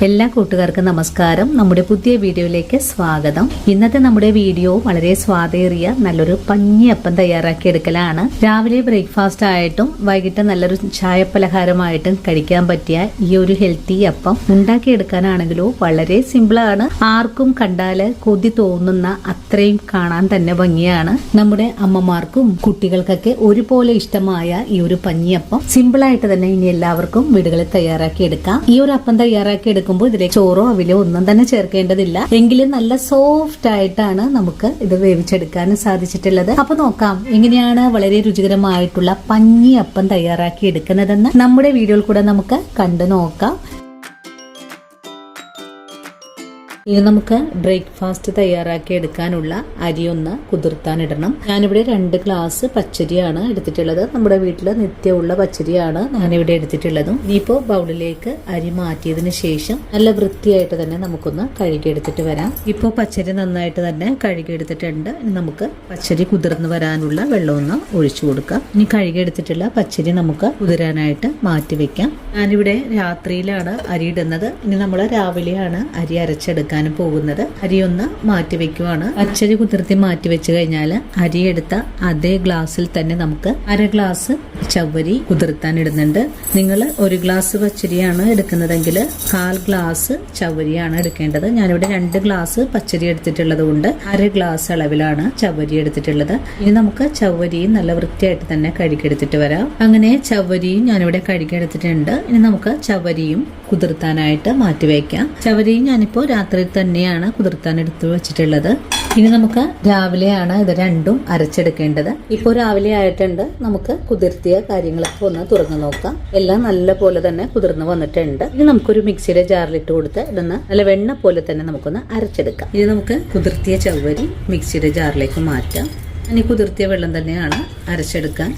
എല്ലാ കൂട്ടുകാർക്കും നമസ്കാരം. നമ്മുടെ പുതിയ വീഡിയോയിലേക്ക് സ്വാഗതം. ഇന്നത്തെ നമ്മുടെ വീഡിയോ വളരെ സ്വാദേറിയ നല്ലൊരു പഞ്ഞിയപ്പം തയ്യാറാക്കി എടുക്കലാണ്. രാവിലെ ബ്രേക്ക്ഫാസ്റ്റ് ആയിട്ടും വൈകിട്ട് നല്ലൊരു ചായ പലഹാരമായിട്ടും കഴിക്കാൻ പറ്റിയ ഈ ഒരു ഹെൽത്തി അപ്പം ഉണ്ടാക്കിയെടുക്കാനാണെങ്കിലോ വളരെ സിമ്പിളാണ്. ആർക്കും കണ്ടാല് കൊതി തോന്നുന്ന അത്രയും കാണാൻ തന്നെ ഭംഗിയാണ്. നമ്മുടെ അമ്മമാർക്കും കുട്ടികൾക്കൊക്കെ ഒരുപോലെ ഇഷ്ടമായ ഈ ഒരു പഞ്ഞിയപ്പം സിമ്പിളായിട്ട് തന്നെ ഇനി എല്ലാവർക്കും വീടുകളിൽ തയ്യാറാക്കി എടുക്കാം. ഈ ഒരു അപ്പം തയ്യാറാക്കി എടുക്കുമ്പോൾ ഇതിലേക്ക് ചോറോ അവിലോ ഒന്നും തന്നെ ചേർക്കേണ്ടതില്ല. എങ്കിലും നല്ല സോഫ്റ്റ് ആയിട്ടാണ് നമുക്ക് ഇത് വേവിച്ചെടുക്കാൻ സാധിച്ചിട്ടുള്ളത്. അപ്പൊ നോക്കാം എങ്ങനെയാണ് വളരെ രുചികരമായിട്ടുള്ള പഞ്ഞിയപ്പം തയ്യാറാക്കി എടുക്കുന്നതെന്ന് നമ്മുടെ വീഡിയോയിൽ കൂടെ നമുക്ക് കണ്ടു നോക്കാം. ഇനി നമുക്ക് ബ്രേക്ക്ഫാസ്റ്റ് തയ്യാറാക്കി എടുക്കാനുള്ള അരി ഒന്ന് കുതിർത്താനിടണം. ഞാനിവിടെ 2 ഗ്ലാസ് പച്ചരിയാണ് എടുത്തിട്ടുള്ളത്. നമ്മുടെ വീട്ടിൽ നിത്യമുള്ള പച്ചരിയാണ് ഞാനിവിടെ എടുത്തിട്ടുള്ളതും. ഇനിയിപ്പോൾ ബൗളിലേക്ക് അരി മാറ്റിയതിന് ശേഷം നല്ല വൃത്തിയായിട്ട് തന്നെ നമുക്കൊന്ന് കഴുകിയെടുത്തിട്ട് വരാം. ഇപ്പോൾ പച്ചരി നന്നായിട്ട് തന്നെ കഴുകിയെടുത്തിട്ടുണ്ട്. ഇനി നമുക്ക് പച്ചരി കുതിർന്ന് വരാനുള്ള വെള്ളമൊന്ന് ഒഴിച്ചു കൊടുക്കാം. ഇനി കഴുകിയെടുത്തിട്ടുള്ള പച്ചരി നമുക്ക് കുതിരാനായിട്ട് മാറ്റി വെക്കാം. ഞാനിവിടെ രാത്രിയിലാണ് അരി ഇടുന്നത്. ഇനി നമ്മൾ രാവിലെയാണ് അരി അരച്ചെടുക്കാൻ പോകുന്നത്. അരിയൊന്ന് മാറ്റി വെക്കുവാണ്. പച്ചരി കുതിർത്തി മാറ്റി വെച്ച് കഴിഞ്ഞാൽ അരി എടുത്ത അതേ ഗ്ലാസ്സിൽ തന്നെ നമുക്ക് 1/2 ഗ്ലാസ് ചവ്വരി കുതിർത്താൻ ഇടുന്നുണ്ട്. നിങ്ങൾ 1 ഗ്ലാസ് പച്ചരിയാണ് എടുക്കുന്നതെങ്കിൽ 1/4 ഗ്ലാസ് ചവ്വരിയാണ് എടുക്കേണ്ടത്. ഞാനിവിടെ 2 ഗ്ലാസ് പച്ചരി എടുത്തിട്ടുള്ളത് കൊണ്ട് 1/2 ഗ്ലാസ് അളവിലാണ് ചവ്വരി എടുത്തിട്ടുള്ളത്. ഇനി നമുക്ക് ചവ്വരിയും നല്ല വൃത്തിയായിട്ട് തന്നെ കഴുകിയെടുത്തിട്ട് വരാം. അങ്ങനെ ചവ്വരിയും ഞാനിവിടെ കഴുകിയെടുത്തിട്ടുണ്ട്. ഇനി നമുക്ക് ചവ്വരിയും കുതിർത്താനായിട്ട് മാറ്റിവെക്കാം. ചവ്വരിയും ഞാനിപ്പോൾ രാത്രി തന്നെയാണ് കുതിർത്താൻ എടുത്ത് വെച്ചിട്ടുള്ളത്. ഇനി നമുക്ക് രാവിലെയാണ് ഇത് രണ്ടും അരച്ചെടുക്കേണ്ടത്. ഇപ്പോൾ രാവിലെ ആയിട്ടുണ്ട്. നമുക്ക് കുതിർത്തിയ കാര്യങ്ങളൊക്കെ ഒന്ന് തുറന്നു നോക്കാം. എല്ലാം നല്ല പോലെ തന്നെ കുതിർന്ന് വന്നിട്ടുണ്ട്. ഇനി നമുക്കൊരു മിക്സിയുടെ ജാറിലിട്ട് കൊടുത്ത് ഇതൊന്ന് നല്ല വെണ്ണ പോലെ തന്നെ നമുക്കൊന്ന് അരച്ചെടുക്കാം. ഇനി നമുക്ക് കുതിർത്തിയ ചവ്വരി മിക്സിയുടെ ജാറിലേക്ക് മാറ്റാം. ഇനി കുതിർത്തിയ വെള്ളം തന്നെയാണ് അരച്ചെടുക്കാൻ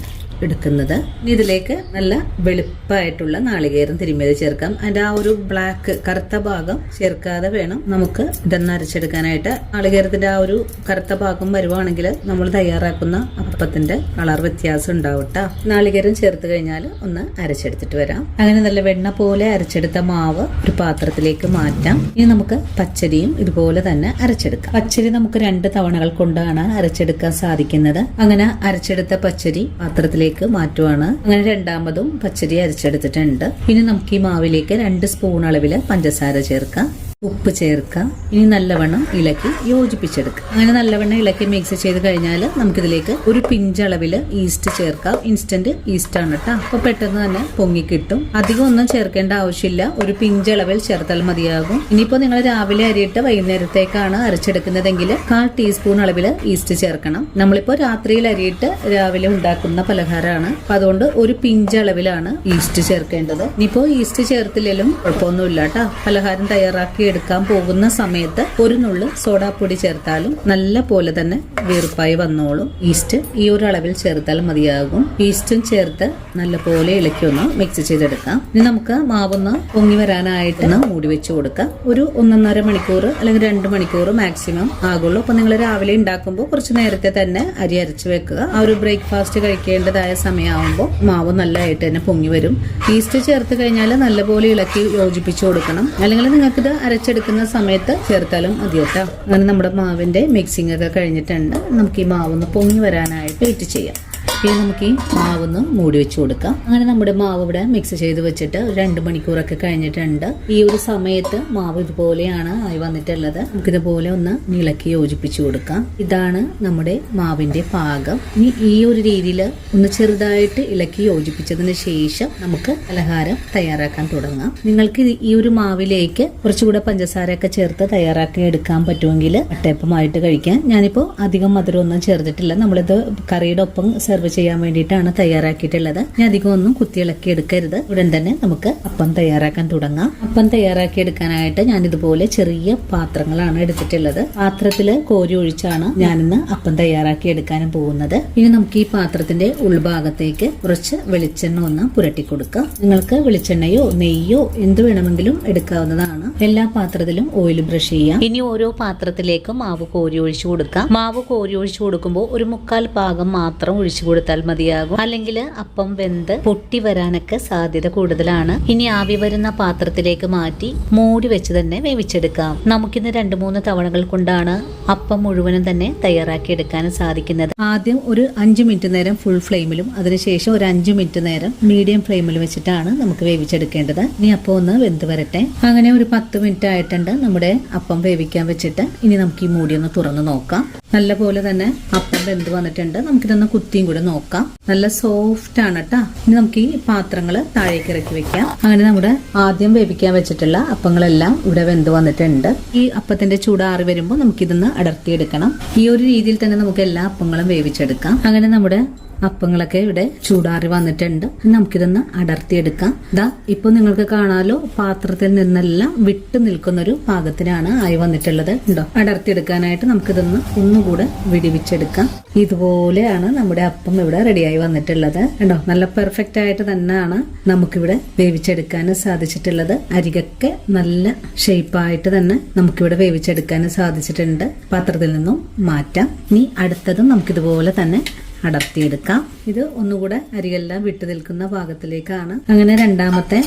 എടുക്കുന്നത്. ഇതിലേക്ക് നല്ല വെളുപ്പായിട്ടുള്ള നാളികേരം തിരുമ്മിയത് ചേർക്കാം. അതിന്റെ ആ ഒരു ബ്ലാക്ക് കറുത്ത ഭാഗം ചേർക്കാതെ വേണം നമുക്ക് ഇതൊന്ന് അരച്ചെടുക്കാനായിട്ട്. നാളികേരത്തിന്റെ ആ ഒരു കറുത്ത ഭാഗം വരുവാണെങ്കിൽ നമ്മൾ തയ്യാറാക്കുന്ന അപ്പത്തിന്റെ കളർ വ്യത്യാസം ഉണ്ടാവട്ടെ. നാളികേരം ചേർത്ത് കഴിഞ്ഞാൽ ഒന്ന് അരച്ചെടുത്തിട്ട് വരാം. അങ്ങനെ നല്ല വെണ്ണ പോലെ അരച്ചെടുത്ത മാവ് ഒരു പാത്രത്തിലേക്ക് മാറ്റാം. ഇനി നമുക്ക് പച്ചരിയും ഇതുപോലെ തന്നെ അരച്ചെടുക്കാം. പച്ചരി നമുക്ക് 2 തവണകൾ കൊണ്ടാണ് അരച്ചെടുക്കാൻ സാധിക്കുന്നത്. അങ്ങനെ അരച്ചെടുത്ത പച്ചരി പാത്രത്തിലേക്ക് മാറ്റുവാണ്. അങ്ങനെ രണ്ടാമതും പച്ചരി അരച്ചെടുത്തിട്ടുണ്ട്. ഇനി നമുക്ക് ഈ മാവിലേക്ക് 2 സ്പൂൺ അളവില് പഞ്ചസാര ചേർക്കാം. ഉപ്പ് ചേർക്കാം. ഇനി നല്ലവണ്ണം ഇളക്കി യോജിപ്പിച്ചെടുക്കാം. അങ്ങനെ നല്ലവണ്ണം ഇളക്കി മിക്സ് ചെയ്ത് കഴിഞ്ഞാൽ നമുക്കിതിലേക്ക് ഒരു പിഞ്ചളവില് ഈസ്റ്റ് ചേർക്കാം. ഇൻസ്റ്റന്റ് ഈസ്റ്റ് ആണ് കേട്ടോ. അപ്പൊ പെട്ടെന്ന് തന്നെ പൊങ്ങി കിട്ടും. അധികം ഒന്നും ചേർക്കേണ്ട ആവശ്യമില്ല. ഒരു പിഞ്ചളവിൽ ചേർത്താൽ മതിയാകും. ഇനിയിപ്പോ നിങ്ങൾ രാവിലെ അരിയിട്ട് വൈകുന്നേരത്തേക്കാണ് അരച്ചെടുക്കുന്നതെങ്കിൽ 1/4 ടീസ്പൂൺ അളവില് ഈസ്റ്റ് ചേർക്കണം. നമ്മളിപ്പോ രാത്രിയിൽ അരിയിട്ട് രാവിലെ ഉണ്ടാക്കുന്ന പലഹാരമാണ്. അപ്പൊ അതുകൊണ്ട് ഒരു പിഞ്ചളവിലാണ് ഈസ്റ്റ് ചേർക്കേണ്ടത്. ഇനിയിപ്പോ ഈസ്റ്റ് ചേർത്തില്ലെങ്കിലും കുഴപ്പമൊന്നുമില്ല കേട്ടോ. പലഹാരം തയ്യാറാക്കി എടുക്കാൻ പോകുന്ന സമയത്ത് ഒരു നുള്ളു സോഡാപ്പൊടി ചേർത്താലും നല്ല പോലെ തന്നെ വീർപ്പായി വന്നോളും. ഈസ്റ്റ് ഈ ഒരു അളവിൽ ചേർത്താൽ മതിയാകും. ഈസ്റ്റും ചേർത്ത് നല്ല പോലെ ഇളക്കി ഒന്ന് മിക്സ് ചെയ്തെടുക്കാം. ഇനി നമുക്ക് മാവൊന്ന് പൊങ്ങി വരാനായിട്ട് മൂടി വെച്ച് കൊടുക്കാം. ഒരു 1.5 മണിക്കൂർ അല്ലെങ്കിൽ 2 മണിക്കൂർ മാക്സിമം ആകുള്ളൂ. അപ്പൊ നിങ്ങൾ രാവിലെ ഉണ്ടാക്കുമ്പോൾ കുറച്ച് നേരത്തെ തന്നെ അരി അരച്ച് വെക്കുക. ആ ഒരു ബ്രേക്ക്ഫാസ്റ്റ് കഴിക്കേണ്ടതായ സമയമാകുമ്പോൾ മാവ് നല്ലതായിട്ട് തന്നെ പൊങ്ങി വരും. ഈസ്റ്റ് ചേർത്ത് കഴിഞ്ഞാൽ നല്ലപോലെ ഇളക്കി യോജിപ്പിച്ചു കൊടുക്കണം. അല്ലെങ്കിൽ നിങ്ങൾക്കിത് അരച്ചെടുക്കുന്ന സമയത്ത് ചേർത്താലും മതി കേട്ടോ. അങ്ങനെ നമ്മുടെ മാവിന്റെ മിക്സിംഗ് ഒക്കെ കഴിഞ്ഞിട്ടുണ്ട്. നമുക്ക് ഈ മാവൊന്ന് പൊങ്ങി വരാനായിട്ട് വെയിറ്റ് ചെയ്യാം. ഇനി നമുക്ക് ഈ മാവൊന്ന് മൂടി വെച്ച് കൊടുക്കാം. അങ്ങനെ നമ്മുടെ മാവ് ഇവിടെ മിക്സ് ചെയ്ത് വെച്ചിട്ട് 2 മണിക്കൂറൊക്കെ കഴിഞ്ഞിട്ടുണ്ട്. ഈ ഒരു സമയത്ത് മാവ് ഇതുപോലെയാണ് ആയി വന്നിട്ടുള്ളത്. നമുക്കിതുപോലെ ഒന്ന് ഇളക്കി യോജിപ്പിച്ചു കൊടുക്കാം. ഇതാണ് നമ്മുടെ മാവിന്റെ പാകം. ഇനി ഈ ഒരു രീതിയിൽ ഒന്ന് ചെറുതായിട്ട് ഇളക്കി യോജിപ്പിച്ചതിന് ശേഷം നമുക്ക് പലഹാരം തയ്യാറാക്കാൻ തുടങ്ങാം. നിങ്ങൾക്ക് ഈ ഒരു മാവിലേക്ക് കുറച്ചുകൂടെ പഞ്ചസാരയൊക്കെ ചേർത്ത് തയ്യാറാക്കി എടുക്കാൻ പറ്റുമെങ്കിൽ അട്ടയപ്പമായിട്ട് കഴിക്കാൻ. ഞാനിപ്പോൾ അധികം മധുരമൊന്നും ചേർത്തിട്ടില്ല. നമ്മളിത് കറിയുടെ ഒപ്പം സെർവ് ചെയ്യാൻ വേണ്ടിയിട്ടാണ് തയ്യാറാക്കിയിട്ടുള്ളത്. ഞാൻ അധികം ഒന്നും കുത്തിയിളക്കി എടുക്കരുത്. ഉടൻ തന്നെ നമുക്ക് അപ്പം തയ്യാറാക്കാൻ തുടങ്ങാം. അപ്പം തയ്യാറാക്കി എടുക്കാനായിട്ട് ഞാൻ ഇതുപോലെ ചെറിയ പാത്രങ്ങളാണ് എടുത്തിട്ടുള്ളത്. പാത്രത്തില് കോരി ഒഴിച്ചാണ് ഞാനിന്ന് അപ്പം തയ്യാറാക്കി എടുക്കാനും പോകുന്നത്. ഇനി നമുക്ക് ഈ പാത്രത്തിന്റെ ഉൾഭാഗത്തേക്ക് കുറച്ച് വെളിച്ചെണ്ണ ഒന്ന് പുരട്ടി കൊടുക്കാം. നിങ്ങൾക്ക് വെളിച്ചെണ്ണയോ നെയ്യോ എന്ത് വേണമെങ്കിലും എടുക്കാവുന്നതാണ്. എല്ലാ പാത്രത്തിലും ഓയിൽ ബ്രഷ് ചെയ്യാം. ഇനി ഓരോ പാത്രത്തിലേക്കും മാവ് കോരി ഒഴിച്ചു കൊടുക്കാം. മാവ് കോരി ഒഴിച്ചു കൊടുക്കുമ്പോൾ ഒരു 1/4 ഭാഗം മാത്രം ഒഴിച്ചു കൊടുത്താൽ മതിയാകും. അല്ലെങ്കിൽ അപ്പം വെന്ത് പൊട്ടി വരാനൊക്കെ സാധ്യത കൂടുതലാണ്. ഇനി ആവി വരുന്ന പാത്രത്തിലേക്ക് മാറ്റി മൂടി വെച്ച് തന്നെ വേവിച്ചെടുക്കാം. നമുക്കിന്ന് 2-3 തവണകൾ കൊണ്ടാണ് അപ്പം മുഴുവനും തന്നെ തയ്യാറാക്കി എടുക്കാൻ സാധിക്കുന്നത്. ആദ്യം ഒരു 5 മിനിറ്റ് നേരം ഫുൾ ഫ്ലെയിമിലും അതിനുശേഷം ഒരു 5 മിനിറ്റ് നേരം മീഡിയം ഫ്ലെയിമിൽ വെച്ചിട്ടാണ് നമുക്ക് വേവിച്ചെടുക്കേണ്ടത്. ഇനി അപ്പം ഒന്ന് വെന്ത് വരട്ടെ. അങ്ങനെ ഒരു 10 മിനിറ്റ് ആയിട്ടുണ്ട് നമ്മുടെ അപ്പം വേവിക്കാൻ വെച്ചിട്ട്. ഇനി നമുക്ക് ഈ മൂടി ഒന്ന് തുറന്ന് നോക്കാം. നല്ല പോലെ തന്നെ അപ്പം വെന്ത് വന്നിട്ടുണ്ട്. നമുക്കിതൊന്ന് കുത്തിയും കൂടെ നോക്കാം. നല്ല സോഫ്റ്റ് ആണ് കേട്ടോ. ഇനി നമുക്ക് ഈ പാത്രങ്ങൾ താഴേക്ക് ഇറക്കി വെക്കാം. അങ്ങനെ നമ്മുടെ ആദ്യം വേവിക്കാൻ വെച്ചിട്ടുള്ള അപ്പങ്ങളെല്ലാം ഇവിടെ വെന്ത് വന്നിട്ടുണ്ട്. ഈ അപ്പത്തിന്റെ ചൂടാറി വരുമ്പോൾ നമുക്കിതൊന്ന് അടർത്തിയെടുക്കണം. ഈ ഒരു രീതിയിൽ തന്നെ നമുക്ക് എല്ലാ അപ്പങ്ങളും വേവിച്ചെടുക്കാം. അങ്ങനെ നമ്മുടെ അപ്പങ്ങളൊക്കെ ഇവിടെ ചൂടാറി വന്നിട്ടുണ്ട്. നമുക്കിതൊന്ന് അടർത്തിയെടുക്കാം. ദാ ഇപ്പൊ നിങ്ങൾക്ക് കാണാലോ, പാത്രത്തിൽ നിന്നെല്ലാം വിട്ടു നിൽക്കുന്നൊരു പാകത്തിനാണ് ആയി വന്നിട്ടുള്ളത്. ഉണ്ടോ? അടർത്തിയെടുക്കാനായിട്ട് നമുക്കിതൊന്ന് ഒന്നുകൂടെ വിടിവിച്ചെടുക്കാം. ഇതുപോലെയാണ് നമ്മുടെ അപ്പം ഇവിടെ റെഡിയായി വന്നിട്ടുള്ളത്. ഉണ്ടോ? നല്ല പെർഫെക്റ്റ് ആയിട്ട് തന്നെയാണ് നമുക്കിവിടെ വേവിച്ചെടുക്കാൻ സാധിച്ചിട്ടുള്ളത്. അരികൊക്കെ നല്ല ഷേപ്പായിട്ട് തന്നെ നമുക്കിവിടെ വേവിച്ചെടുക്കാൻ സാധിച്ചിട്ടുണ്ട്. പാത്രത്തിൽ നിന്നും മാറ്റാം. ഇനി അടുത്തതും നമുക്കിതുപോലെ തന്നെ അടർത്തിയെടുക്കാം. ഇത് ഒന്നുകൂടെ അരിയെല്ലാം വിട്ടു നിൽക്കുന്ന ഭാഗത്തിലേക്കാണ്. അങ്ങനെ രണ്ടാമത്തെ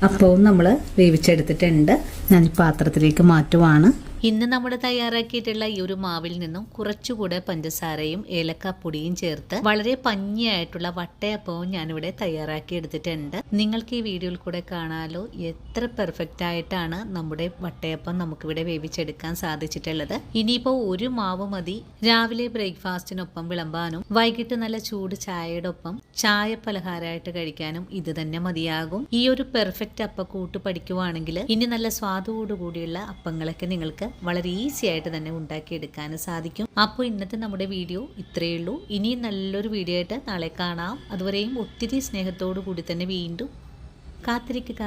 അപ്പവും നമ്മൾ വേവിച്ചെടുത്തിട്ടുണ്ട്. ഞാൻ ഈ പാത്രത്തിലേക്ക് മാറ്റുവാണ്. ഇന്ന് നമ്മൾ തയ്യാറാക്കിയിട്ടുള്ള ഈ ഒരു മാവിൽ നിന്നും കുറച്ചുകൂടെ പഞ്ചസാരയും ഏലക്കാപ്പൊടിയും ചേർത്ത് വളരെ ഭംഗിയായിട്ടുള്ള വട്ടയപ്പവും ഞാനിവിടെ തയ്യാറാക്കി എടുത്തിട്ടുണ്ട്. നിങ്ങൾക്ക് ഈ വീഡിയോയിൽ കൂടെ കാണാലോ എത്ര പെർഫെക്റ്റ് ആയിട്ടാണ് നമ്മുടെ വട്ടയപ്പം നമുക്കിവിടെ വേവിച്ചെടുക്കാൻ സാധിച്ചിട്ടുള്ളത്. ഇനിയിപ്പോൾ ഒരു മാവ് മതി രാവിലെ ബ്രേക്ക്ഫാസ്റ്റിനൊപ്പം വിളമ്പാനും വൈകിട്ട് നല്ല ചൂട് ചായയുടെ ഒപ്പം ചായ പലഹാരമായിട്ട് കഴിക്കാനും ഇത് തന്നെ മതിയാകും. ഈ ഒരു പെർഫെക്റ്റ് അപ്പക്കൂട്ട് പഠിക്കുവാണെങ്കിൽ ഇനി നല്ല സ്വാദോടുകൂടിയുള്ള അപ്പങ്ങളൊക്കെ നിങ്ങൾക്ക് വളരെ ഈസി ആയിട്ട് തന്നെ ഉണ്ടാക്കിയെടുക്കാൻ സാധിക്കും. അപ്പോൾ ഇന്നത്തെ നമ്മുടെ വീഡിയോ ഇത്രയേ ഉള്ളൂ. ഇനിയും നല്ലൊരു വീഡിയോ ആയിട്ട് നാളെ കാണാം. അതുവരെയും ഒത്തിരി സ്നേഹത്തോടു കൂടി തന്നെ വീണ്ടും കാത്തിരിക്കുക.